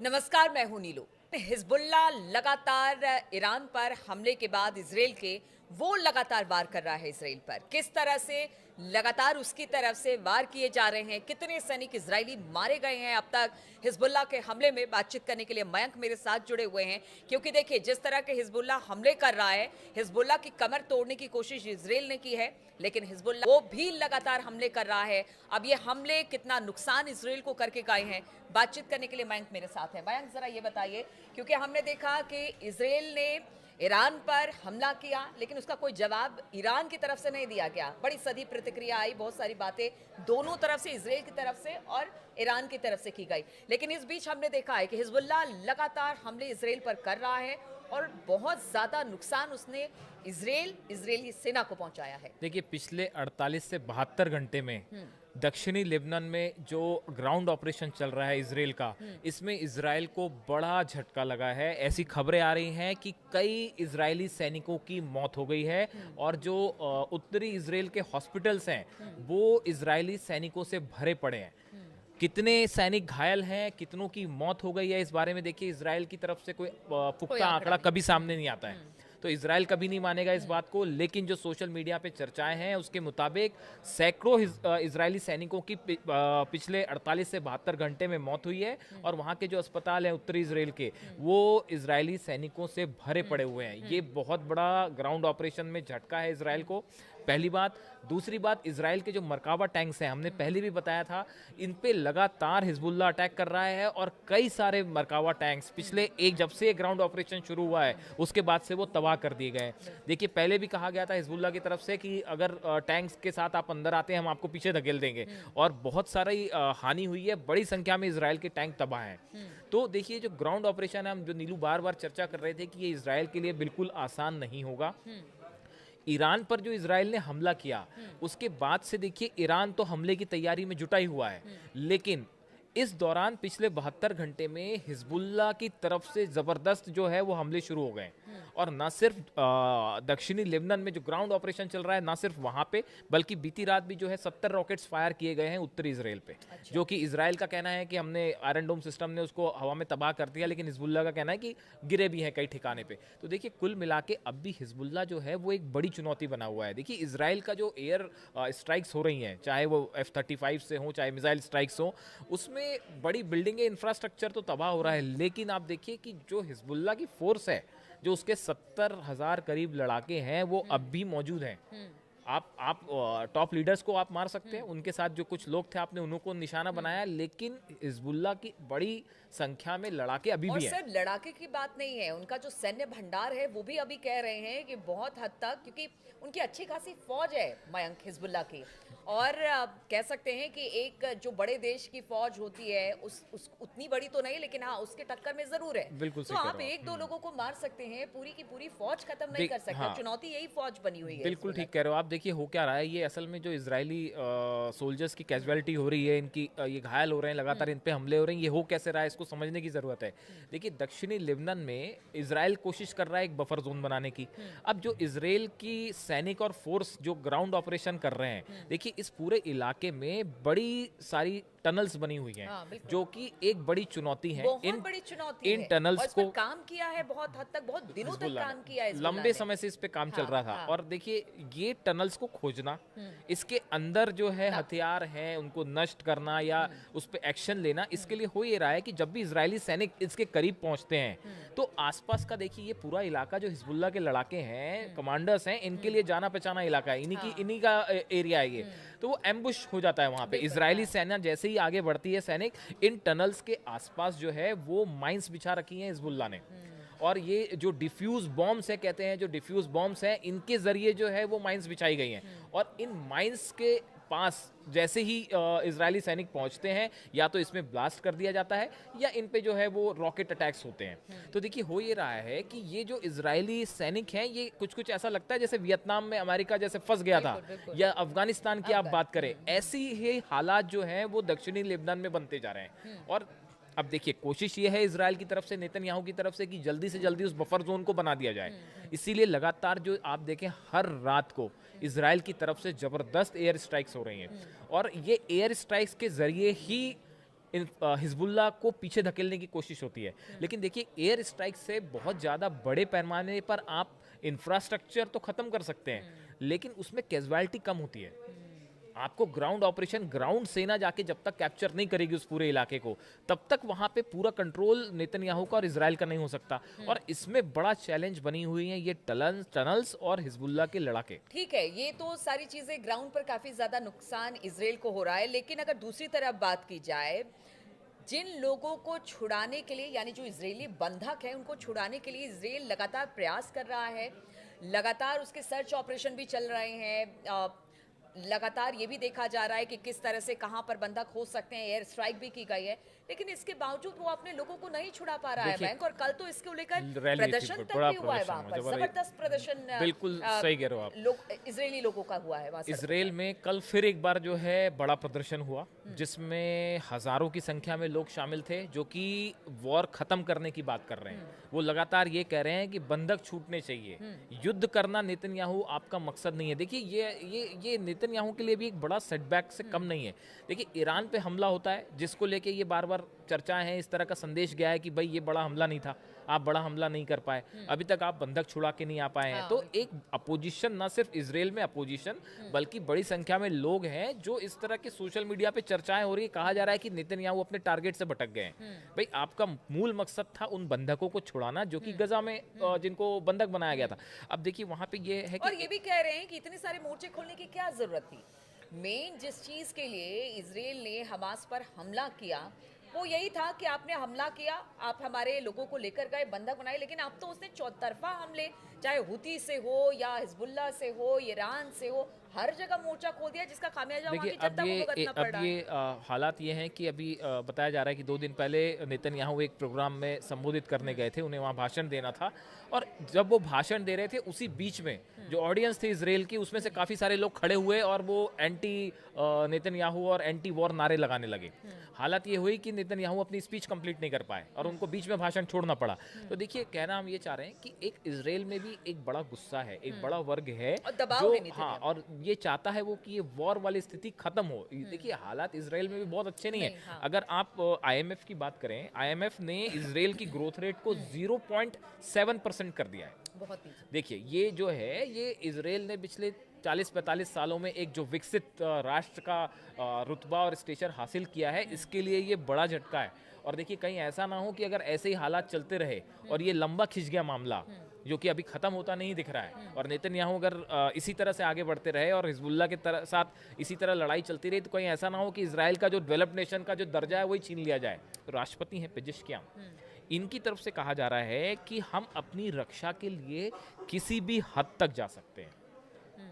नमस्कार, मैं हूं नीलू। हिजबुल्लाह लगातार ईरान पर हमले के बाद इजराइल के वो लगातार वार कर रहा है इजराइल पर। किस तरह से लगातार उसकी तरफ से वार किए जा रहे हैं, कितने सैनिक इजरायली मारे गए हैं अब तक हिजबुल्लाह के हमले में। बातचीत करने के लिए मयंक मेरे साथ जुड़े हुए हैं, क्योंकि देखिए जिस तरह के हिजबुल्लाह हमले कर रहा है, हिजबुल्लाह की कमर तोड़ने की कोशिश इजराइल ने की है, लेकिन हिजबुल्लाह वो भी लगातार हमले कर रहा है। अब ये हमले कितना नुकसान इजराइल को करके गए हैं, बातचीत करने के लिए मयंक मेरे साथ है। मयंक, जरा ये बताइए, क्योंकि हमने देखा कि इजराइल ने ईरान पर हमला किया, लेकिन उसका कोई जवाब ईरान की तरफ से नहीं दिया गया। बड़ी सदी प्रतिक्रिया आई, बहुत सारी बातें दोनों तरफ से, इजराइल की तरफ से और ईरान की तरफ से की गई। लेकिन इस बीच हमने देखा है कि हिजबुल्लाह लगातार हमले इजराइल पर कर रहा है और बहुत ज्यादा नुकसान उसने इजरायली सेना को पहुंचाया है। देखिए, पिछले 48 से 72 घंटे में दक्षिणी लेबनान में जो ग्राउंड ऑपरेशन चल रहा है इजराइल का, इसमें इजराइल को बड़ा झटका लगा है। ऐसी खबरें आ रही हैं कि कई इजरायली सैनिकों की मौत हो गई है और जो उत्तरी इजराइल के हॉस्पिटल्स हैं वो इजरायली सैनिकों से भरे पड़े हैं। कितने सैनिक घायल हैं, कितनों की मौत हो गई है, इस बारे में देखिए इजराइल की तरफ से कोई पुख्ता आंकड़ा कभी सामने नहीं आता है। तो इजराइल कभी नहीं मानेगा इस बात को, लेकिन जो सोशल मीडिया पे चर्चाएं हैं उसके मुताबिक सैकड़ों इजरायली सैनिकों की पिछले 48 से 72 घंटे में मौत हुई है और वहाँ के जो अस्पताल हैं उत्तरी इजराइल के, वो इजरायली सैनिकों से भरे पड़े हुए हैं। ये बहुत बड़ा ग्राउंड ऑपरेशन में झटका है इजराइल को, पहली बात। दूसरी बात, इजराइल के जो मरकावा टैंक्स हैं, हमने पहले भी बताया था, इन पे लगातार हिजबुल्लाह अटैक कर रहा है और कई सारे मरकावा टैंक्स पिछले जब से ग्राउंड ऑपरेशन शुरू हुआ है उसके बाद से वो तबाह कर दिए गए। देखिए, पहले भी कहा गया था हिजबुल्लाह की तरफ से कि अगर टैंक्स के साथ आप अंदर आते हैं हम आपको पीछे धकेल देंगे, और बहुत सारी हानि हुई है, बड़ी संख्या में इजराइल के टैंक तबाह हैं। तो देखिए, जो ग्राउंड ऑपरेशन है, हम जो नीलू बार बार चर्चा कर रहे थे कि ये इजराइल के लिए बिल्कुल आसान नहीं होगा। ईरान पर जो इजराइल ने हमला किया उसके बाद से देखिए ईरान तो हमले की तैयारी में जुटा ही हुआ है, लेकिन इस दौरान पिछले 72 घंटे में हिजबुल्लाह की तरफ से जबरदस्त जो है वो हमले शुरू हो गए। और ना सिर्फ दक्षिणी लेबनान में जो ग्राउंड ऑपरेशन चल रहा है, ना सिर्फ वहां पे, बल्कि बीती रात भी जो है 70 रॉकेट्स फायर किए गए हैं उत्तरी इजराइल पे। अच्छा। जो कि इजराइल का कहना है कि हमने आयरन डोम सिस्टम ने उसको हवा में तबाह कर दिया, लेकिन हिजबुल्लाह का कहना है कि गिरे भी हैं कई ठिकाने पे। तो देखिए, कुल मिला के अब भी हिजबुल्लाह जो है वो एक बड़ी चुनौती बना हुआ है। देखिए, इजराइल का जो एयर स्ट्राइक्स हो रही हैं, चाहे वो F-35 से हो, चाहे मिसाइल स्ट्राइक्स हो, उसमें बड़ी बिल्डिंगें, इंफ्रास्ट्रक्चर तो तबाह हो रहा है, लेकिन आप देखिए कि जो हिजबुल्लाह की फोर्स है, जो उसके 70,000 करीब लड़ाके हैं, वो अब भी मौजूद हैं। आप टॉप लीडर्स को आप मार सकते हैं, उनके साथ जो कुछ लोग थे आपने उनको निशाना बनाया, लेकिन हिजबुल्लाह की बड़ी संख्या में लड़ाके अभी और भी हैं। सिर्फ लड़ाके की बात नहीं है, उनका जो सैन्य भंडार है वो भी अभी कह रहे हैं कि बहुत हद तक, क्योंकि उनकी अच्छी खासी फौज है मयंक हिजबुल्लाह की, और कह सकते हैं कि एक जो बड़े देश की फौज होती है उस उतनी बड़ी तो नहीं, लेकिन हाँ उसके टक्कर में जरूर है। बिल्कुल तो सही कह आप रहे हो एक दो लोगों को मार सकते हैं, पूरी की पूरी फौज खत्म नहीं कर सकते। हाँ, चुनौती यही फौज बनी हुई है। बिल्कुल ठीक कह रहे हो आप। देखिए, हो क्या रहा है, ये असल में जो इजरायली सोल्जर्स की कैजुअलिटी हो रही है, इनकी ये घायल हो रहे हैं, लगातार इन पे हमले हो रहे हैं, ये हो कैसे रहा है इसको समझने की ज़रूरत है। देखिए, दक्षिणी लेबनान में इजराइल कोशिश कर रहा है एक बफर जोन बनाने की। अब जो इजराइल की सैनिक और फोर्स जो ग्राउंड ऑपरेशन कर रहे हैं, देखिए इस पूरे इलाके में बड़ी सारी टनल्स बनी हुई हैं, हाँ, जो कि एक बड़ी चुनौती है। बहुत बड़ी चुनौती इन है, टनल्स और इस को पर काम किया है बहुत हद तक, बहुत दिनों तक हिजबुल्लाह काम ने किया है लंबे समय से इस पे काम चल हाँ, रहा था। हाँ। और देखिए, ये टनल्स को खोजना, इसके अंदर जो है हथियार हैं उनको नष्ट करना या उस पे एक्शन लेना, इसके लिए हो ये रहा है कि जब भी इजरायली सैनिक इसके करीब पहुंचते हैं तो आसपास का देखिए ये पूरा इलाका जो हिजबुल्लाह के लड़ाके हैं, कमांडर्स हैं, इनके लिए जाना पहचाना इलाका है, इन्हीं का एरिया है ये। तो वो एम्बुश हो जाता है वहां पे। इजरायली सेना जैसे ही आगे बढ़ती है, सैनिक इन टनल्स के आसपास जो है वो माइंस बिछा रखी हैं हिजबुल्लाह ने। और ये जो डिफ्यूज बॉम्ब्स है, कहते हैं जो डिफ्यूज बॉम्ब्स हैं, इनके जरिए जो है वो माइंस बिछाई गई हैं। और इन माइंस के पास जैसे ही इजरायली सैनिक पहुंचते हैं, या तो इसमें ब्लास्ट कर दिया जाता है या इन पे जो है वो रॉकेट अटैक्स होते हैं। तो देखिए, हो ये रहा है कि ये जो इजरायली सैनिक हैं, ये कुछ कुछ ऐसा लगता है जैसे वियतनाम में अमेरिका जैसे फंस गया था, या अफगानिस्तान की आप बात करें, ऐसी ही हालात जो हैं वो दक्षिणी लेबनान में बनते जा रहे हैं। और अब देखिए, कोशिश ये है इजराइल की तरफ से, नेतन्याहू की तरफ से, कि जल्दी से जल्दी उस बफर जोन को बना दिया जाए। इसीलिए लगातार जो आप देखें हर रात को इजराइल की तरफ से जबरदस्त एयर स्ट्राइक्स हो रही हैं, और ये एयर स्ट्राइक्स के जरिए ही हिजबुल्लाह को पीछे धकेलने की कोशिश होती है। लेकिन देखिए एयर स्ट्राइक से बहुत ज़्यादा बड़े पैमाने पर आप इंफ्रास्ट्रक्चर तो ख़त्म कर सकते हैं, लेकिन उसमें कैजुअलिटी कम होती है। आपको ग्राउंड ऑपरेशन, ग्राउंड सेना जाके जब तक कैप्चर नहीं करेगी उस पूरे इलाके को, तब तक वहां पे पूरा कंट्रोल नेतन्याहू का और इजराइल का नहीं हो सकता। और इसमें बड़ा चैलेंज बनी हुई है ये टनल्स और हिजबुल्लाह के लड़ाके। ठीक है, ये तो सारी चीजें ग्राउंड पर काफी ज्यादा नुकसान इसराइल को हो रहा है, लेकिन अगर दूसरी तरफ बात की जाए, जिन लोगों को छुड़ाने के लिए, यानी जो इजरायली बंधक है उनको छुड़ाने के लिए इसराइल लगातार प्रयास कर रहा है, लगातार उसके सर्च ऑपरेशन भी चल रहे हैं, लगातार ये भी देखा जा रहा है कि किस तरह से कहां पर बंधक हो सकते हैं, एयर स्ट्राइक भी की गई है, लेकिन इसके बावजूद वो अपने लोगों को नहीं छुड़ा पा रहा है बैंक। और कल तो इसको लेकर प्रदर्शन तक भी हुआ है वहां पर, जबरदस्त प्रदर्शन। बिल्कुल सही कह रहे हो आप। इजरायली लोगों का हुआ है वहां। इजराइल में कल फिर एक बार जो है बड़ा प्रदर्शन हुआ, जिसमें हजारों की संख्या में लोग शामिल थे जो कि वॉर खत्म करने की बात कर रहे हैं। वो लगातार ये कह रहे हैं कि बंधक छूटने चाहिए, युद्ध करना नेतन्याहू आपका मकसद नहीं है। देखिए ये नेतन्याहू के लिए भी एक बड़ा सेटबैक से कम नहीं है। देखिए ईरान पे हमला होता है, जिसको लेके ये बार बार चर्चाएं हैं, इस तरह का संदेश गया है कि भाई ये बड़ा हमला नहीं था, आप बड़ा हमला नहीं कर पाए, अभी तक आप बंधक छुड़ा के नहीं आ पाए हैं। तो एक अपोजिशन, ना सिर्फ इजराइल में अपोजिशन, बल्कि बड़ी संख्या में लोग हैं जो इस तरह के सोशल मीडिया पे चर्चाएं हो रही है, कहा जा रहा है कि नेतन्याहू अपने टारगेट से भटक गए हैं। भाई आपका मूल मकसद था उन बंधकों को छुड़ाना जो कि गजा में जिनको बंधक बनाया गया था। अब देखिए वहां पे ये है कि, और ये भी कह रहे हैं कि इतने सारे मोर्चे खोलने की क्या जरूरत थी। मेन जिस चीज के लिए इजराइल ने हमास पर हमला किया वो यही था कि आपने हमला किया, आप हमारे लोगों को लेकर गए, बंधक बनाए, लेकिन अब तो उसने चौतरफा हमले, चाहे हुती से हो या हिजबुल्लाह से हो, ईरान से हो, हर जगह मोर्चा खोल दिया, जिसका खामियाजा वहां की जनता को भुगतना पड़ रहा है। हालात ये हैं कि अभी बताया जा रहा है कि 2 दिन पहले नेतन्याहू एक प्रोग्राम में संबोधित करने गए थे, उन्हें वहाँ भाषण देना था, और जब वो भाषण दे रहे थे उसी बीच में जो ऑडियंस थी इजराइल की, उसमें से काफ़ी सारे लोग खड़े हुए और वो एंटी नेतन्याहू और एंटी वॉर नारे लगाने लगे। हालात ये हुई कि नेतन्याहू अपनी स्पीच कंप्लीट नहीं कर पाए और उनको बीच में भाषण छोड़ना पड़ा। तो देखिए कहना हम ये चाह रहे हैं कि एक इजराइल में भी एक बड़ा गुस्सा है, एक बड़ा वर्ग है जो, हाँ, और ये चाहता है वो कि ये वॉर वाली स्थिति खत्म हो। देखिए हालात इजराइल में भी बहुत अच्छे नहीं है। हाँ। अगर आप आईएमएफ की बात करें, आईएमएफ ने इजराइल की ग्रोथ रेट को 0.7% कर दिया है। बहुत देखिए ये जो है, ये इजराइल ने पिछले 40-45 सालों में एक जो विकसित राष्ट्र का रुतबा और स्टेचर हासिल किया है, इसके लिए ये बड़ा झटका है। और देखिए कहीं ऐसा ना हो कि अगर ऐसे ही हालात चलते रहे और ये लंबा खिंच गया मामला, जो कि अभी खत्म होता नहीं दिख रहा है, और नेतन्याहू अगर इसी तरह से आगे बढ़ते रहे और हिजबुल्लाह के साथ इसी तरह लड़ाई चलती रही, तो कहीं ऐसा ना हो कि इजराइल का जो डेवलप्ड नेशन का जो दर्जा है वही छीन लिया जाए। तो राष्ट्रपति हैं पेजेश्कियान, इनकी तरफ से कहा जा रहा है कि हम अपनी रक्षा के लिए किसी भी हद तक जा सकते हैं।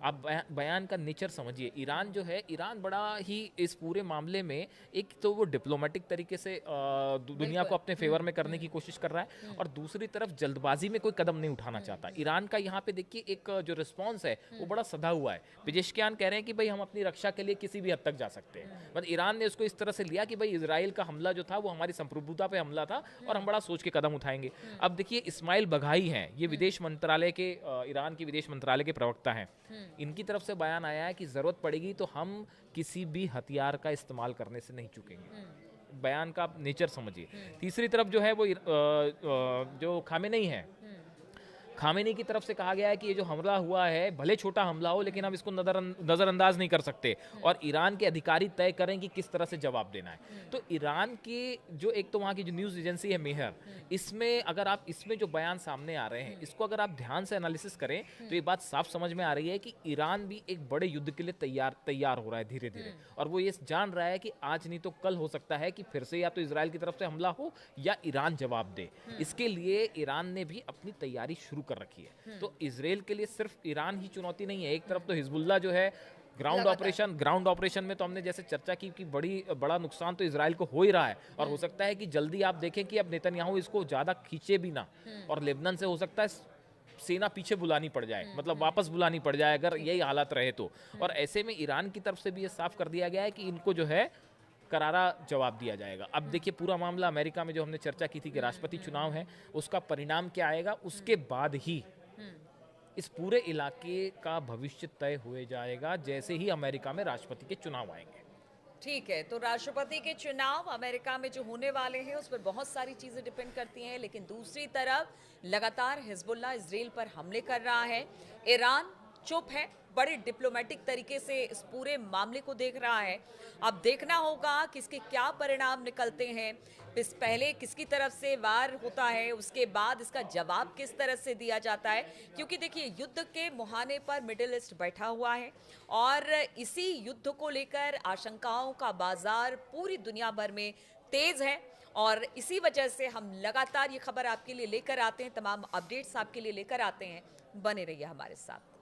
आप बयान का नेचर समझिए। ईरान जो है, ईरान बड़ा ही इस पूरे मामले में, एक तो वो डिप्लोमेटिक तरीके से दुनिया को अपने फेवर में करने की कोशिश कर रहा है, और दूसरी तरफ जल्दबाजी में कोई कदम नहीं उठाना चाहता। ईरान का यहाँ पे देखिए एक जो रिस्पॉन्स है वो बड़ा सधा हुआ है। पेजेश्कियान कह रहे हैं कि भाई हम अपनी रक्षा के लिए किसी भी हद तक जा सकते हैं। मतलब ईरान ने उसको इस तरह से लिया कि भाई इजराइल का हमला जो था वो हमारी संप्रभुता पे हमला था और हम बड़ा सोच के कदम उठाएंगे। अब देखिए इस्माइल बघाई हैं, ये विदेश मंत्रालय के, ईरान की विदेश मंत्रालय के प्रवक्ता हैं, इनकी तरफ से बयान आया है कि जरूरत पड़ेगी तो हम किसी भी हथियार का इस्तेमाल करने से नहीं चूकेंगे। बयान का नेचर समझिए। तीसरी तरफ जो है वो जो खामेनेई है, खामेनी की तरफ से कहा गया है कि ये जो हमला हुआ है भले छोटा हमला हो, लेकिन हम इसको नज़रअंदाज नहीं कर सकते, और ईरान के अधिकारी तय करें कि किस तरह से जवाब देना है। तो ईरान की जो, एक तो वहाँ की जो न्यूज़ एजेंसी है मेहर, इसमें अगर आप, इसमें जो बयान सामने आ रहे हैं, इसको अगर आप ध्यान से एनालिसिस करें तो ये बात साफ समझ में आ रही है कि ईरान भी एक बड़े युद्ध के लिए तैयार हो रहा है धीरे धीरे, और वो ये जान रहा है कि आज नहीं तो कल हो सकता है कि फिर से या तो इजराइल की तरफ से हमला हो या ईरान जवाब दे। इसके लिए ईरान ने भी अपनी तैयारी शुरू कर रखी है। तो इजराइल के लिए सिर्फ ईरान ही चुनौती नहीं है, एक तरफ तो हिजबुल्लाह जो है ग्राउंड ऑपरेशन में तो हमने जैसे चर्चा की कि बड़ा नुकसान तो इजराइल को हो ही रहा है, और हो सकता है कि जल्दी आप देखें कि अब नेतन्याहू इसको ज़्यादा खींचे भी ना, और लेबनान से हो सकता है सेना पीछे बुलानी पड़ जाए, मतलब वापस बुलानी पड़ जाए अगर यही हालात रहे तो। और ऐसे में ईरान की तरफ से भी ये साफ कर दिया गया है कि इनको जो है करारा जवाब दिया जाएगा। अब देखिए पूरा मामला अमेरिका में जो हमने चर्चा की थी कि राष्ट्रपति चुनाव है, उसका परिणाम क्या आएगा, उसके बाद ही इस पूरे इलाके का भविष्य तय हो जाएगा, जैसे ही अमेरिका में राष्ट्रपति के चुनाव आएंगे। ठीक है, तो राष्ट्रपति के चुनाव अमेरिका में जो होने वाले हैं उस पर बहुत सारी चीजें डिपेंड करती हैं, लेकिन दूसरी तरफ लगातार हिजबुल्लाह इजराइल पर हमले कर रहा है। ईरान चुप है, बड़े डिप्लोमेटिक तरीके से इस पूरे मामले को देख रहा है। अब देखना होगा कि इसके क्या परिणाम निकलते हैं। इस पहले किसकी तरफ से वार होता है, उसके बाद इसका जवाब किस तरह से दिया जाता है, क्योंकि देखिए युद्ध के मुहाने पर मिडिल ईस्ट बैठा हुआ है और इसी युद्ध को लेकर आशंकाओं का बाजार पूरी दुनिया भर में तेज है। और इसी वजह से हम लगातार ये खबर आपके लिए लेकर आते हैं, तमाम अपडेट्स आपके लिए लेकर आते हैं। बने रहिए हमारे साथ।